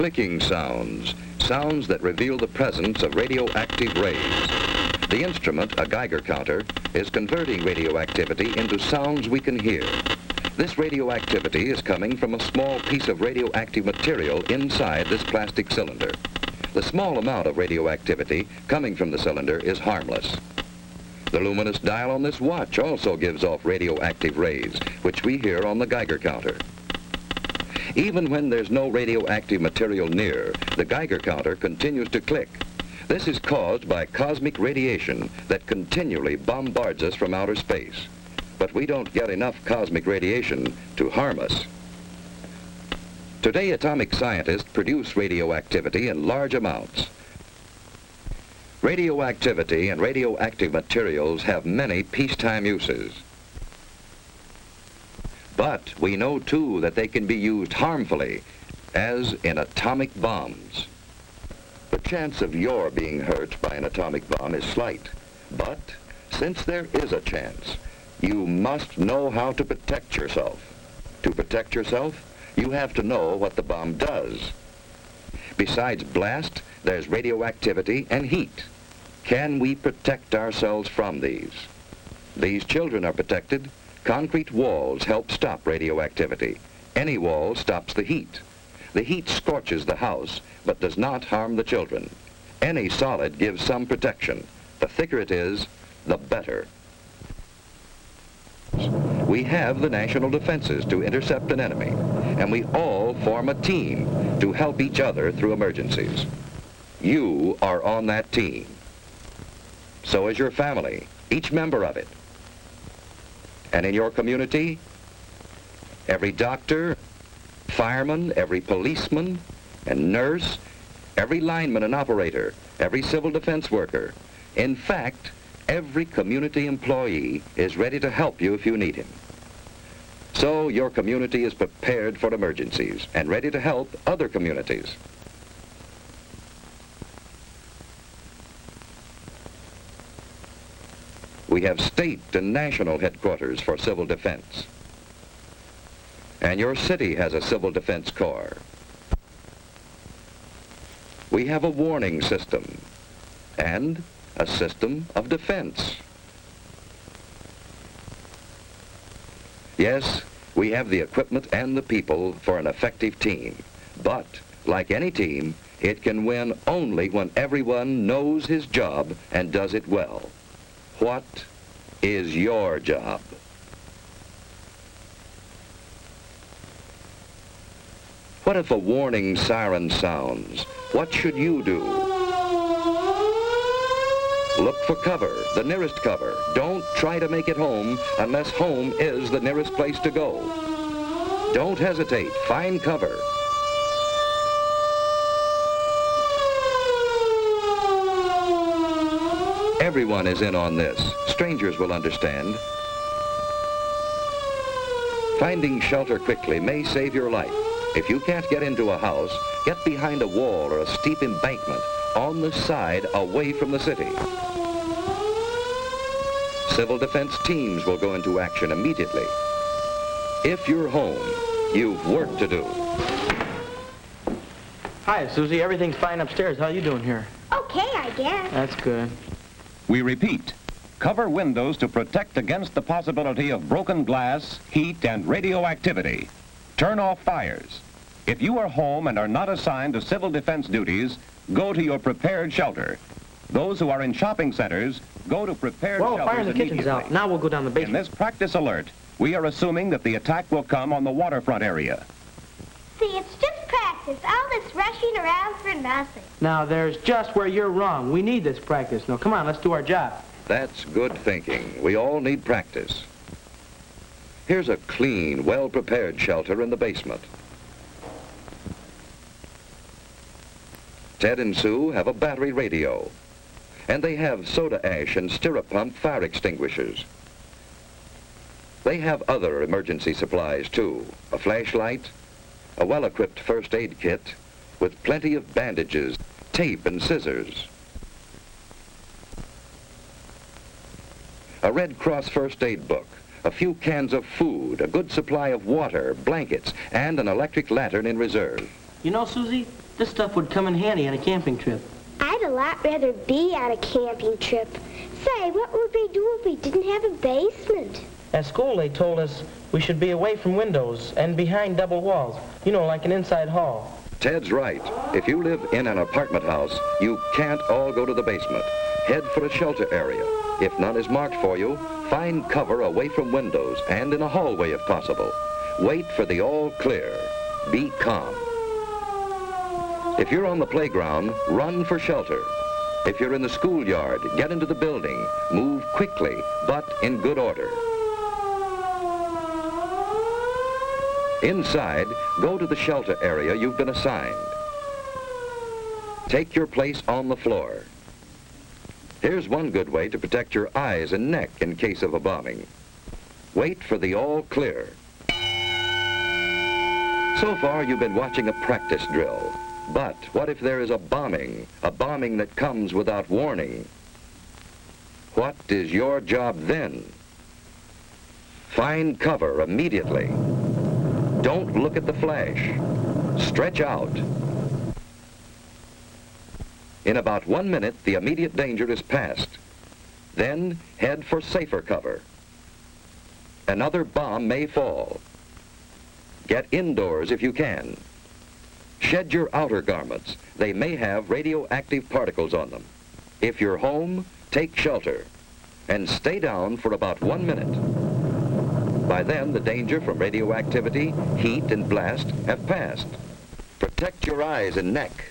clicking sounds, sounds that reveal the presence of radioactive rays. The instrument, a Geiger counter, is converting radioactivity into sounds we can hear. This radioactivity is coming from a small piece of radioactive material inside this plastic cylinder. The small amount of radioactivity coming from the cylinder is harmless. The luminous dial on this watch also gives off radioactive rays, which we hear on the Geiger counter. Even when there's no radioactive material near, the Geiger counter continues to click. This is caused by cosmic radiation that continually bombards us from outer space. But we don't get enough cosmic radiation to harm us. Today, atomic scientists produce radioactivity in large amounts. Radioactivity and radioactive materials have many peacetime uses. But we know, too, that they can be used harmfully, as in atomic bombs. The chance of your being hurt by an atomic bomb is slight. But since there is a chance, you must know how to protect yourself. To protect yourself, you have to know what the bomb does. Besides blast, there's radioactivity and heat. Can we protect ourselves from these? These children are protected. Concrete walls help stop radioactivity. Any wall stops the heat. The heat scorches the house, but does not harm the children. Any solid gives some protection. The thicker it is, the better. We have the national defenses to intercept an enemy, and we all form a team to help each other through emergencies. You are on that team. So is your family, each member of it. And in your community, every doctor, fireman, every policeman and nurse, every lineman and operator, every civil defense worker, in fact, every community employee is ready to help you if you need him. So your community is prepared for emergencies and ready to help other communities. We have state and national headquarters for civil defense. And your city has a civil defense corps. We have a warning system and a system of defense. Yes, we have the equipment and the people for an effective team. But, like any team, it can win only when everyone knows his job and does it well. What is your job? What if a warning siren sounds? What should you do? Look for cover, the nearest cover. Don't try to make it home unless home is the nearest place to go. Don't hesitate. Find cover. Everyone is in on this. Strangers will understand. Finding shelter quickly may save your life. If you can't get into a house, get behind a wall or a steep embankment on the side away from the city. Civil defense teams will go into action immediately. If you're home, you've work to do. Hi, Susie. Everything's fine upstairs. How you doing here? Okay, I guess. That's good. We repeat, cover windows to protect against the possibility of broken glass, heat, and radioactivity. Turn off fires. If you are home and are not assigned to civil defense duties, go to your prepared shelter. Those who are in shopping centers, go to prepared Well, shelters fire in the kitchen's immediately. out. Now we'll go down the In basement. this practice alert, we are assuming that the attack will come on the waterfront area. See, it's just practice. All this rushing around for nothing. Now, there's just where you're wrong. We need this practice. Now, come on, let's do our job. That's good thinking. We all need practice. Here's a clean, well-prepared shelter in the basement. Ted and Sue have a battery radio, and they have soda ash and stirrup pump fire extinguishers. They have other emergency supplies, too. A flashlight, a well-equipped first aid kit with plenty of bandages, tape, and scissors. A Red Cross first aid book, a few cans of food, a good supply of water, blankets, and an electric lantern in reserve. You know, Susie, This stuff would come in handy on a camping trip. I'd a lot rather be on a camping trip. Say, what would we do if we didn't have a basement? At school, they told us we should be away from windows and behind double walls. You know, like an inside hall. Ted's right. If you live in an apartment house, you can't all go to the basement. Head for a shelter area. If none is marked for you, find cover away from windows and in a hallway if possible. Wait for the all clear. Be calm. If you're on the playground, run for shelter. If you're in the schoolyard, get into the building. Move quickly, but in good order. Inside, go to the shelter area you've been assigned. Take your place on the floor. Here's one good way to protect your eyes and neck in case of a bombing. Wait for the all clear. So far, you've been watching a practice drill. But what if there is a bombing that comes without warning? What is your job then? Find cover immediately. Don't look at the flash. Stretch out. In about 1 minute, the immediate danger is past. Then head for safer cover. Another bomb may fall. Get indoors if you can. Shed your outer garments. They may have radioactive particles on them. If you're home, take shelter and stay down for about 1 minute. By then, the danger from radioactivity, heat, and blast have passed. Protect your eyes and neck.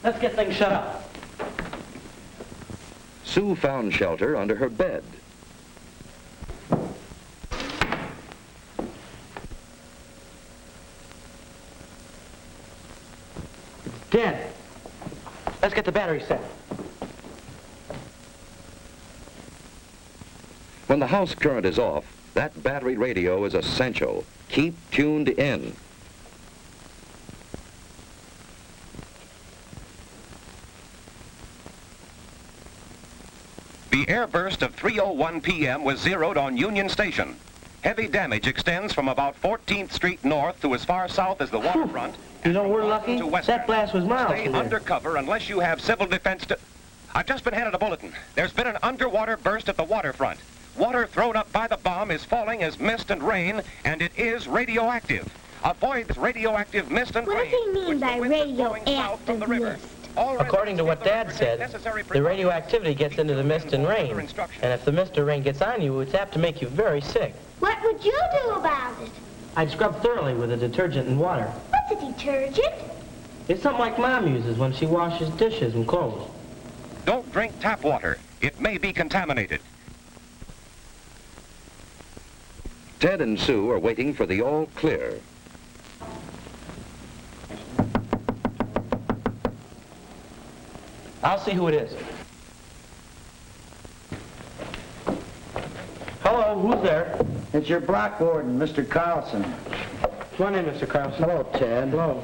Let's get things shut up. Sue found shelter under her bed. It's dead. Let's get the battery set. When the house current is off, that battery radio is essential. Keep tuned in. The airburst of 3:01 p.m. was zeroed on Union Station. Heavy damage extends from about 14th Street north to as far south as the waterfront. You know, we're lucky. That blast was miles Stay from there. under cover unless you have civil defense to... I've just been handed a bulletin. There's been an underwater burst at the waterfront. Water thrown up by the bomb is falling as mist and rain, and it is radioactive. Avoid this radioactive mist and What rain. does he mean which the by wind is blowing south from the radioactive river. mist? All According to what Dad residents said, necessary the precautions. radioactivity gets into the mist and rain. Further instructions. And if the mist or rain gets on you, it's apt to make you very sick. What would you do about it? I'd scrub thoroughly with a detergent and water. What's a detergent? It's something like Mom uses when she washes dishes and clothes. Don't drink tap water. It may be contaminated. Ted and Sue are waiting for the all clear. I'll see who it is. Hello, who's there? It's your block warden, Mr. Carlson. Come on in, Mr. Carlson. Hello, Ted. Hello.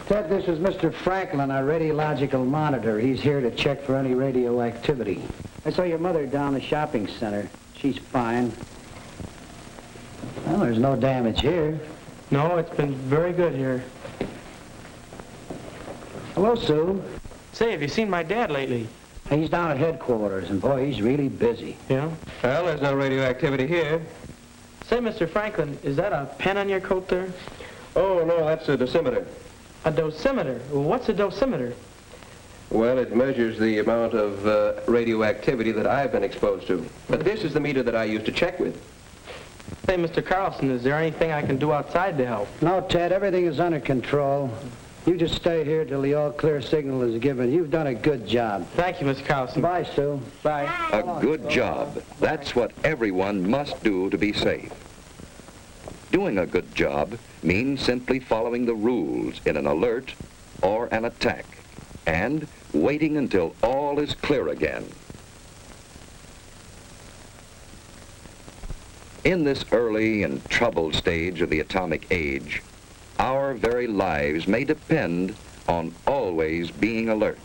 Ted, this is Mr. Franklin, our radiological monitor. He's here to check for any radioactivity. I saw your mother down the shopping center. She's fine. Well, there's no damage here. No, it's been very good here. Hello, Sue. Say, have you seen my dad lately? He's down at headquarters, and boy, he's really busy. Yeah? Well, there's no radioactivity here. Say, Mr. Franklin, is that a pen on your coat there? Oh, no, that's a dosimeter. A dosimeter? Well, what's a dosimeter? Well, it measures the amount of radioactivity that I've been exposed to. But this is the meter that I use to check with. Say, Mr. Carlson, is there anything I can do outside to help? No, Ted, everything is under control. You just stay here till the all-clear signal is given. You've done a good job. Thank you, Mr. Carlson. Bye, Sue. Bye. A good job. That's what everyone must do to be safe. Doing a good job means simply following the rules in an alert or an attack and waiting until all is clear again. In this early and troubled stage of the atomic age, our very lives may depend on always being alert.